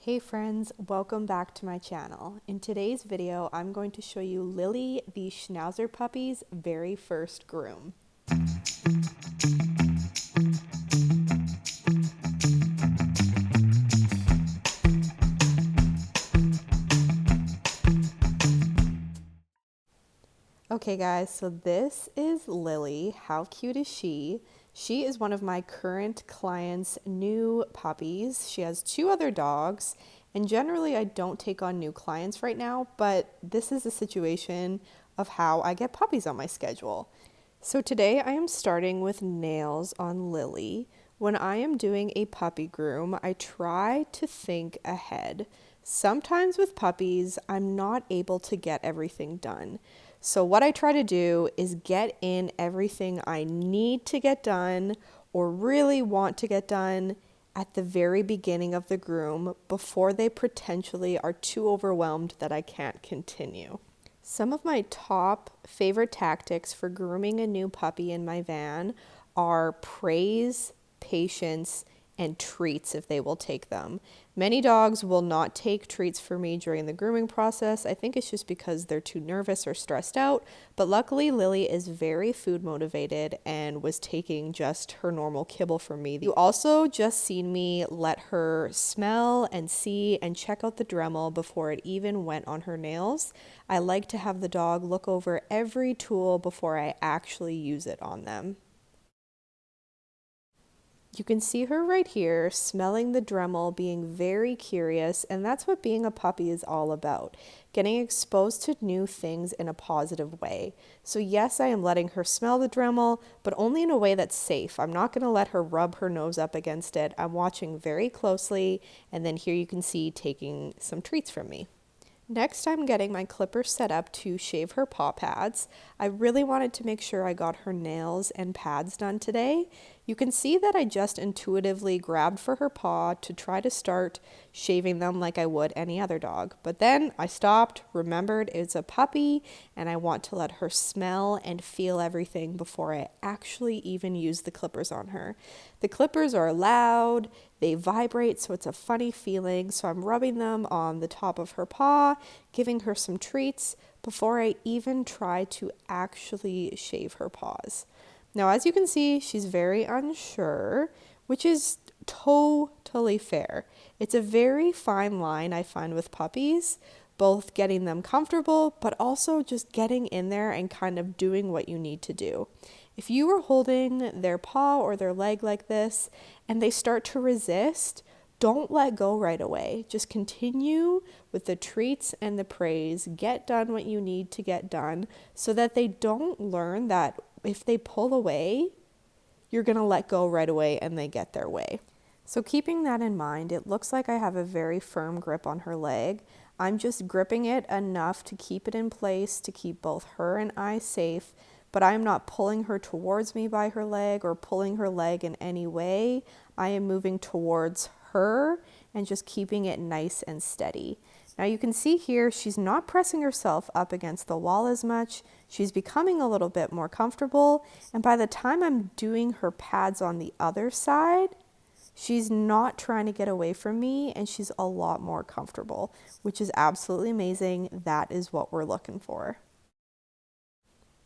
Hey friends, welcome back to my channel. In today's video, I'm going to show you Lily the Schnauzer puppy's very first groom. Okay guys, so this is Lily. How cute is she? She is one of my current clients' new puppies. She has two other dogs, and generally I don't take on new clients right now, but this is a situation of how I get puppies on my schedule. So today I am starting with nails on Lily. When I am doing a puppy groom, I try to think ahead. Sometimes with puppies, I'm not able to get everything done. So what I try to do is get in everything I need to get done or really want to get done at the very beginning of the groom before they potentially are too overwhelmed that I can't continue. Some of my top favorite tactics for grooming a new puppy in my van are praise, patience, and treats if they will take them. Many dogs will not take treats for me during the grooming process. I think it's just because they're too nervous or stressed out, but luckily Lily is very food motivated and was taking just her normal kibble from me. You also just seen me let her smell and see and check out the Dremel before it even went on her nails. I like to have the dog look over every tool before I actually use it on them. You can see her right here, smelling the Dremel, being very curious, and that's what being a puppy is all about, getting exposed to new things in a positive way. So yes, I am letting her smell the Dremel, but only in a way that's safe. I'm not going to let her rub her nose up against it. I'm watching very closely, and then here you can see taking some treats from me. Next, I'm getting my clippers set up to shave her paw pads. I really wanted to make sure I got her nails and pads done today. You can see that I just intuitively grabbed for her paw to try to start shaving them like I would any other dog. But then I stopped, remembered it's a puppy, and I want to let her smell and feel everything before I actually even use the clippers on her. The clippers are loud, they vibrate, so it's a funny feeling. So I'm rubbing them on the top of her paw, giving her some treats before I even try to actually shave her paws. Now, as you can see, she's very unsure, which is totally fair. It's a very fine line I find with puppies, both getting them comfortable, but also just getting in there and kind of doing what you need to do. If you are holding their paw or their leg like this and they start to resist, don't let go right away. Just continue with the treats and the praise. Get done what you need to get done so that they don't learn that if they pull away, you're going to let go right away and they get their way. So keeping that in mind, it looks like I have a very firm grip on her leg. I'm just gripping it enough to keep it in place to keep both her and I safe, but I am not pulling her towards me by her leg or pulling her leg in any way. I am moving towards her and just keeping it nice and steady. Now you can see here, she's not pressing herself up against the wall as much. She's becoming a little bit more comfortable. And by the time I'm doing her pads on the other side, she's not trying to get away from me and she's a lot more comfortable, which is absolutely amazing. That is what we're looking for.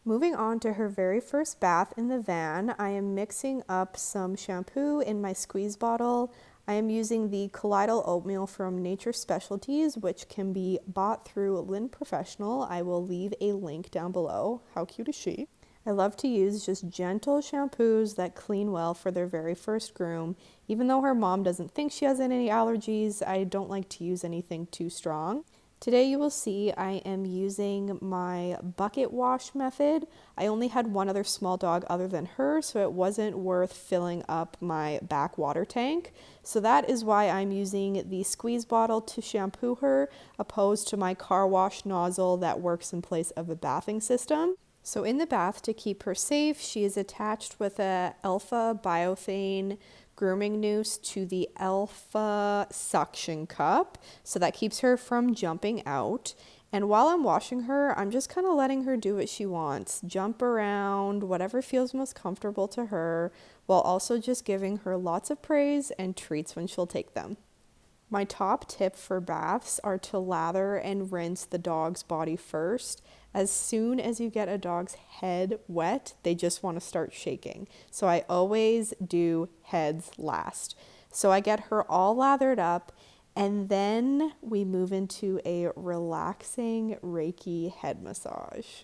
Moving on to her very first bath in the van, I am mixing up some shampoo in my squeeze bottle. I am using the colloidal oatmeal from Specialties, which can be bought through Lynn Professional. I will leave a link down below. How cute is she? I love to use just gentle shampoos that clean well for their very first groom. Even though her mom doesn't think she has any allergies, I don't like to use anything too strong. Today you will see I am using my bucket wash method. I only had one other small dog other than her, so it wasn't worth filling up my back water tank. So that is why I'm using the squeeze bottle to shampoo her, opposed to my car wash nozzle that works in place of a bathing system. So in the bath, to keep her safe, she is attached with a Alpha Biothane grooming noose to the Alpha suction cup, so that keeps her from jumping out. And while I'm washing her, I'm just kind of letting her do what she wants, jump around, whatever feels most comfortable to her, while also just giving her lots of praise and treats when she'll take them. My top tip for baths are to lather and rinse the dog's body first. As soon as you get a dog's head wet, they just want to start shaking. So I always do heads last. So I get her all lathered up, and then we move into a relaxing Reiki head massage.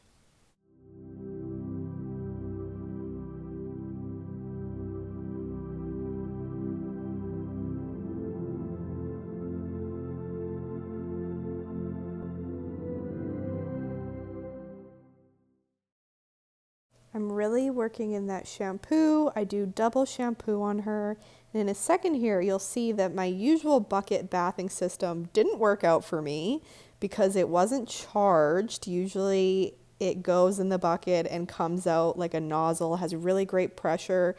I'm really working in that shampoo. I do double shampoo on her. And in a second here, you'll see that my usual bucket bathing system didn't work out for me because it wasn't charged. Usually it goes in the bucket and comes out like a nozzle, has really great pressure.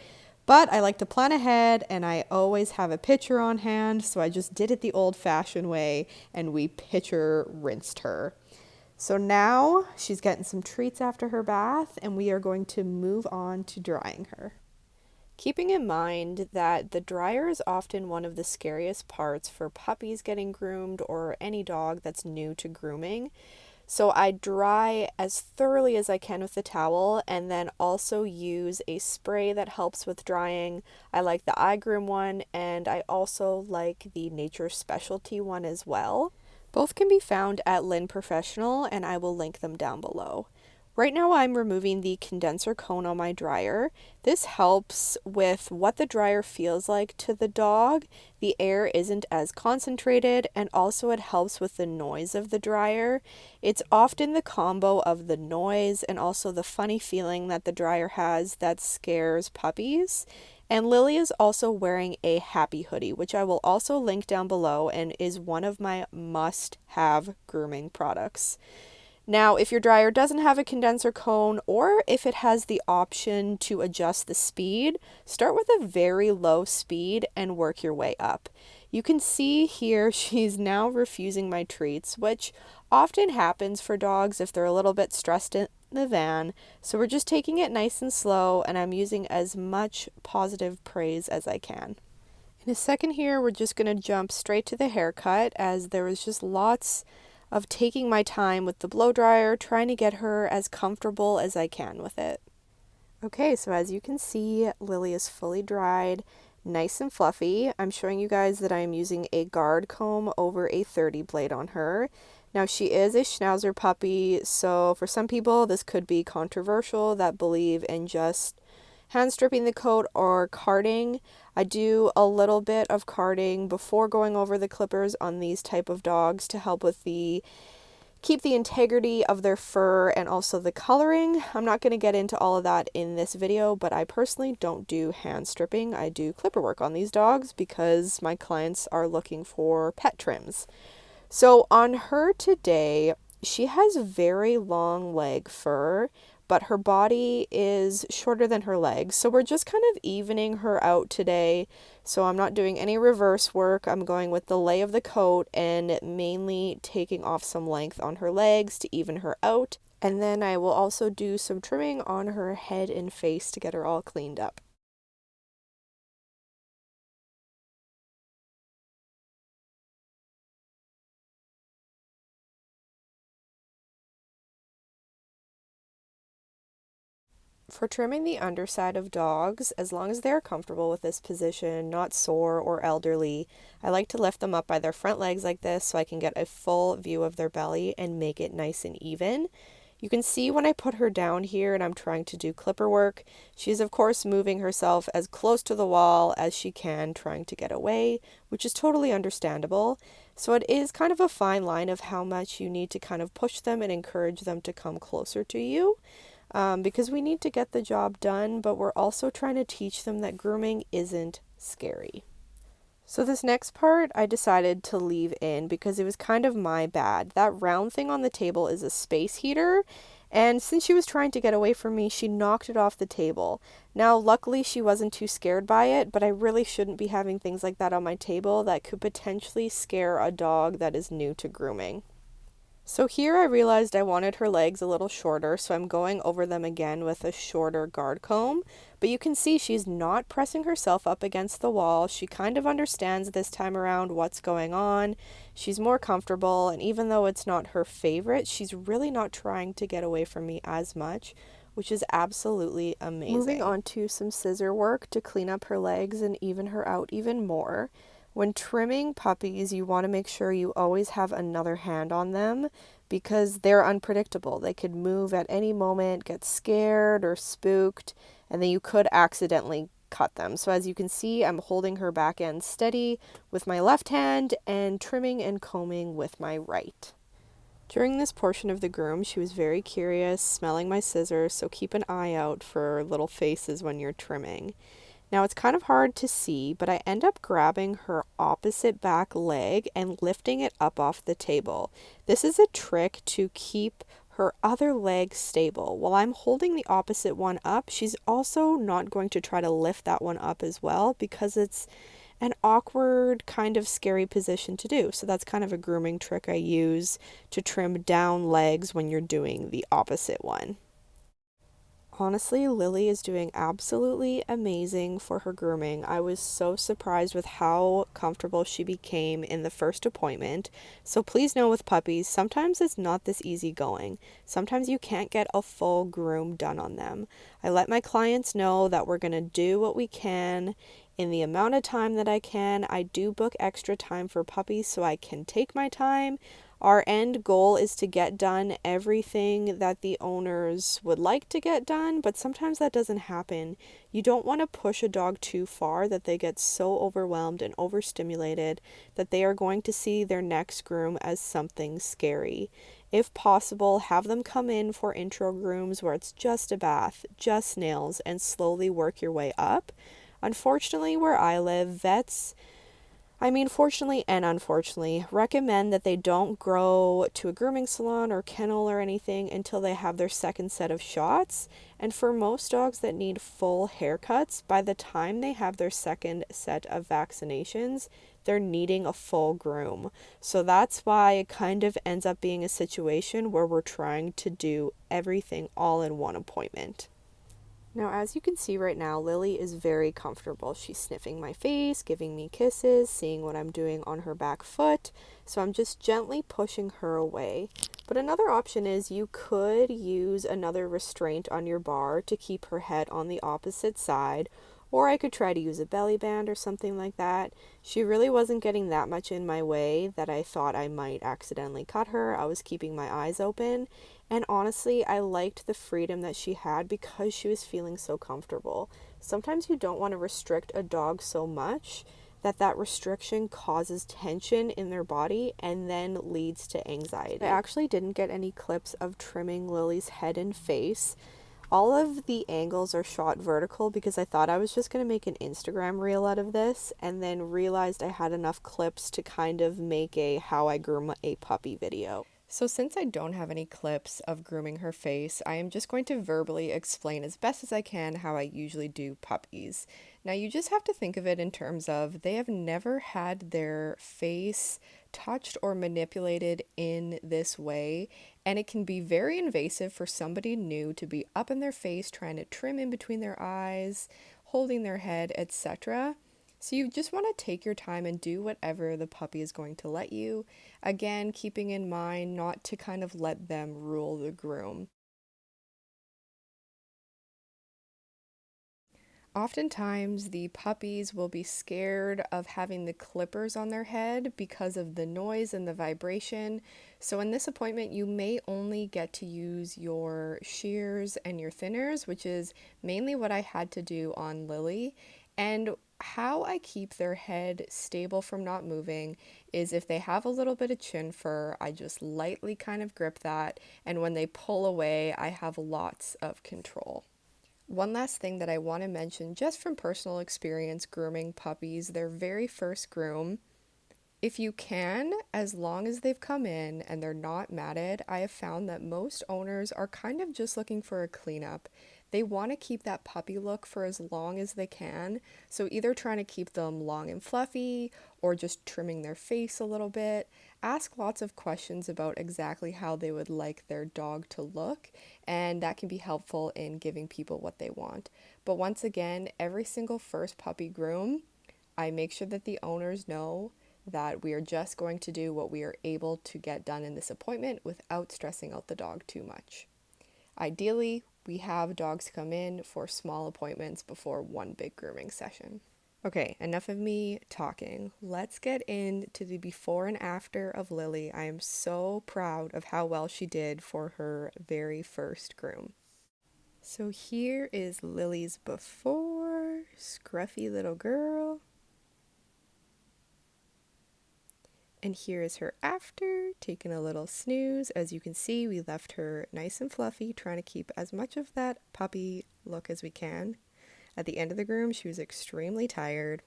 But I like to plan ahead, and I always have a pitcher on hand, so I just did it the old-fashioned way, and we pitcher rinsed her. So now she's getting some treats after her bath, and we are going to move on to drying her. Keeping in mind that the dryer is often one of the scariest parts for puppies getting groomed or any dog that's new to grooming. So I dry as thoroughly as I can with the towel, and then also use a spray that helps with drying. I like the Igroom one, and I also like the Nature Specialty one as well. Both can be found at Lynn Professional, and I will link them down below. Right now I'm removing the condenser cone on my dryer. This helps with what the dryer feels like to the dog. The air isn't as concentrated, and also it helps with the noise of the dryer. It's often the combo of the noise and also the funny feeling that the dryer has that scares puppies. And Lily is also wearing a happy hoodie, which I will also link down below and is one of my must-have grooming products. Now, if your dryer doesn't have a condenser cone, or if it has the option to adjust the speed, start with a very low speed and work your way up. You can see here she's now refusing my treats, which often happens for dogs if they're a little bit stressed in the van. So we're just taking it nice and slow, and I'm using as much positive praise as I can. In a second here, we're just going to jump straight to the haircut, as there was just lots of taking my time with the blow dryer, trying to get her as comfortable as I can with it. Okay, so as you can see, Lily is fully dried, nice and fluffy. I'm showing you guys that I am using a guard comb over a 30 blade on her. Now, she is a Schnauzer puppy, so for some people this could be controversial that believe in just hand stripping the coat or carding. I do a little bit of carding before going over the clippers on these type of dogs to help with keep the integrity of their fur and also the coloring. I'm not going to get into all of that in this video, but I personally don't do hand stripping. I do clipper work on these dogs because my clients are looking for pet trims. So on her today, she has very long leg fur, but her body is shorter than her legs. So we're just kind of evening her out today. So I'm not doing any reverse work. I'm going with the lay of the coat and mainly taking off some length on her legs to even her out. And then I will also do some trimming on her head and face to get her all cleaned up. For trimming the underside of dogs, as long as they're comfortable with this position, not sore or elderly, I like to lift them up by their front legs like this so I can get a full view of their belly and make it nice and even. You can see when I put her down here and I'm trying to do clipper work, she's of course moving herself as close to the wall as she can, trying to get away, which is totally understandable. So it is kind of a fine line of how much you need to kind of push them and encourage them to come closer to you. Because we need to get the job done, but we're also trying to teach them that grooming isn't scary. So this next part I decided to leave in because it was kind of my bad. That round thing on the table is a space heater, and since she was trying to get away from me, she knocked it off the table. Now, luckily she wasn't too scared by it, but I really shouldn't be having things like that on my table that could potentially scare a dog that is new to grooming. So here I realized I wanted her legs a little shorter, so I'm going over them again with a shorter guard comb. But you can see she's not pressing herself up against the wall. She kind of understands this time around what's going on. She's more comfortable, and even though it's not her favorite, she's really not trying to get away from me as much, which is absolutely amazing. Moving on to some scissor work to clean up her legs and even her out even more. When trimming puppies, you want to make sure you always have another hand on them because they're unpredictable. They could move at any moment, get scared or spooked, and then you could accidentally cut them. So as you can see, I'm holding her back end steady with my left hand and trimming and combing with my right. During this portion of the groom, she was very curious, smelling my scissors, so keep an eye out for little faces when you're trimming. Now it's kind of hard to see, but I end up grabbing her opposite back leg and lifting it up off the table. This is a trick to keep her other leg stable. While I'm holding the opposite one up, she's also not going to try to lift that one up as well because it's an awkward, kind of scary position to do. So that's kind of a grooming trick I use to trim down legs when you're doing the opposite one. Honestly, Lily is doing absolutely amazing for her grooming. I was so surprised with how comfortable she became in the first appointment. So please know with puppies, sometimes it's not this easy going. Sometimes you can't get a full groom done on them. I let my clients know that we're going to do what we can in the amount of time that I can. I do book extra time for puppies so I can take my time. Our end goal is to get done everything that the owners would like to get done, but sometimes that doesn't happen. You don't want to push a dog too far that they get so overwhelmed and overstimulated that they are going to see their next groom as something scary. If possible, have them come in for intro grooms where it's just a bath, just nails, and slowly work your way up. Unfortunately, where I live, fortunately and unfortunately, recommend that they don't grow to a grooming salon or kennel or anything until they have their second set of shots. And for most dogs that need full haircuts, by the time they have their second set of vaccinations, they're needing a full groom. So that's why it kind of ends up being a situation where we're trying to do everything all in one appointment. Now, as you can see right now, Lily is very comfortable. She's sniffing my face, giving me kisses, seeing what I'm doing on her back foot. So I'm just gently pushing her away. But another option is you could use another restraint on your bar to keep her head on the opposite side. Or I could try to use a belly band or something like that. She really wasn't getting that much in my way that I thought I might accidentally cut her. I was keeping my eyes open. And honestly, I liked the freedom that she had because she was feeling so comfortable. Sometimes you don't want to restrict a dog so much that restriction causes tension in their body and then leads to anxiety. I actually didn't get any clips of trimming Lily's head and face. All of the angles are shot vertical because I thought I was just going to make an Instagram reel out of this and then realized I had enough clips to kind of make a how I groom a puppy video. So since I don't have any clips of grooming her face, I am just going to verbally explain as best as I can how I usually do puppies. Now you just have to think of it in terms of they have never had their face touched or manipulated in this way, and it can be very invasive for somebody new to be up in their face trying to trim in between their eyes, holding their head, etc. So you just want to take your time and do whatever the puppy is going to let you. Again, keeping in mind not to kind of let them rule the groom. Oftentimes, the puppies will be scared of having the clippers on their head because of the noise and the vibration. So in this appointment, you may only get to use your shears and your thinners, which is mainly what I had to do on Lily. And how I keep their head stable from not moving is if they have a little bit of chin fur, I just lightly kind of grip that. And when they pull away, I have lots of control. One last thing that I want to mention, just from personal experience grooming puppies, their very first groom, if you can, as long as they've come in and they're not matted, I have found that most owners are kind of just looking for a cleanup. They want to keep that puppy look for as long as they can, so either trying to keep them long and fluffy or just trimming their face a little bit. Ask lots of questions about exactly how they would like their dog to look, and that can be helpful in giving people what they want. But once again, every single first puppy groom, I make sure that the owners know that we are just going to do what we are able to get done in this appointment without stressing out the dog too much. Ideally, we have dogs come in for small appointments before one big grooming session. Okay, enough of me talking. Let's get into the before and after of Lily. I am so proud of how well she did for her very first groom. So here is Lily's before, scruffy little girl. And here is her after, taking a little snooze. As you can see, we left her nice and fluffy, trying to keep as much of that puppy look as we can. At the end of the groom, she was extremely tired.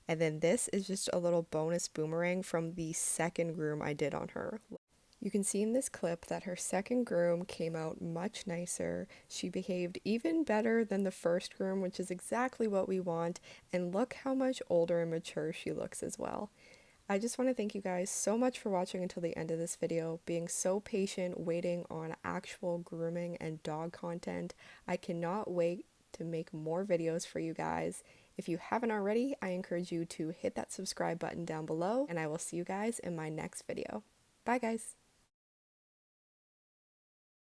And then this is just a little bonus boomerang from the second groom I did on her. You can see in this clip that her second groom came out much nicer. She behaved even better than the first groom, which is exactly what we want. And look how much older and mature she looks as well. I just want to thank you guys so much for watching until the end of this video, being so patient, waiting on actual grooming and dog content. I cannot wait to make more videos for you guys. If you haven't already, I encourage you to hit that subscribe button down below, and I will see you guys in my next video. Bye guys!